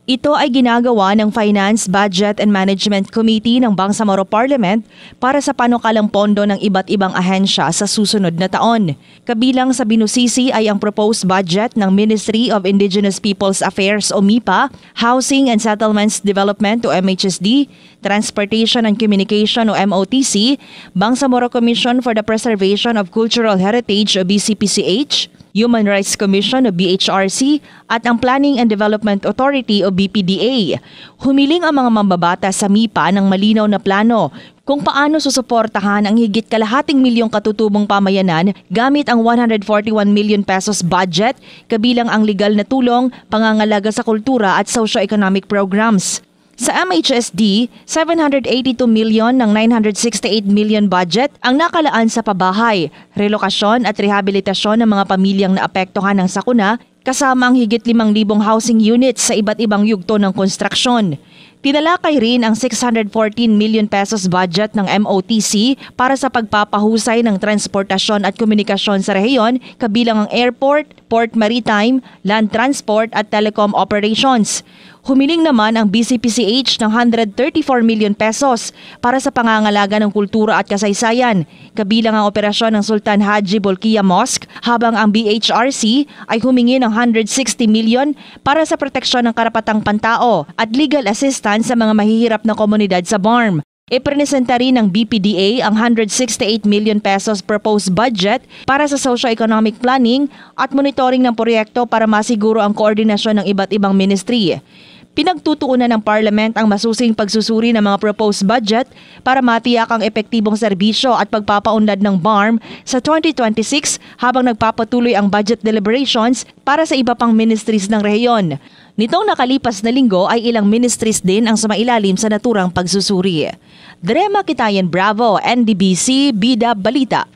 Ito ay ginagawa ng Finance, Budget and Management Committee ng Bangsamoro Parliament para sa panukalang pondo ng iba't ibang ahensya sa susunod na taon. Kabilang sa binusisi ay ang proposed budget ng Ministry of Indigenous Peoples Affairs o MIPA, Housing and Settlements Development o MHSD, Transportation and Communication o MOTC, Bangsamoro Commission for the Preservation of Cultural Heritage o BCPCH, Human Rights Commission o BHRC at ang Planning and Development Authority o BPDA. Humiling ang mga mambabata sa MIPA ng malinaw na plano kung paano susuportahan ang higit kalahating milyong katutubong pamayanan gamit ang 141 million pesos budget, kabilang ang legal na tulong, pangangalaga sa kultura at socio-economic programs. Sa MHSD, 782 million ng 968 million budget ang nakalaan sa pabahay, relokasyon at rehabilitasyon ng mga pamilyang naapektuhan ng sakuna, kasama ang higit 5,000 housing units sa iba't ibang yugto ng konstruksyon. Tinalakay rin ang 614 million pesos budget ng MOTC para sa pagpapahusay ng transportasyon at komunikasyon sa rehiyon, kabilang ang airport, port maritime, land transport at telecom operations. Humiling naman ang BCPCH ng 134 million pesos para sa pangangalaga ng kultura at kasaysayan, kabilang ang operasyon ng Sultan Haji Bolkiah Mosque, habang ang BHRC ay humingi ng 160 million para sa proteksyon ng karapatang pantao at legal assistance sa mga mahihirap na komunidad sa BARM. Ipresenta rin ng BPDA ang 168 million pesos proposed budget para sa socio-economic planning at monitoring ng proyekto para masiguro ang koordinasyon ng iba't ibang ministry. Pinagtutuunan ng Parliament ang masusing pagsusuri ng mga proposed budget para matiyak ang epektibong serbisyo at pagpapaunlad ng BARM sa 2026 habang nagpapatuloy ang budget deliberations para sa iba pang ministries ng rehiyon. Nitong nakalipas na linggo ay ilang ministries din ang sumailalim sa naturang pagsusuri. Drema Kitayan Bravo, NDBC, Bida Balita.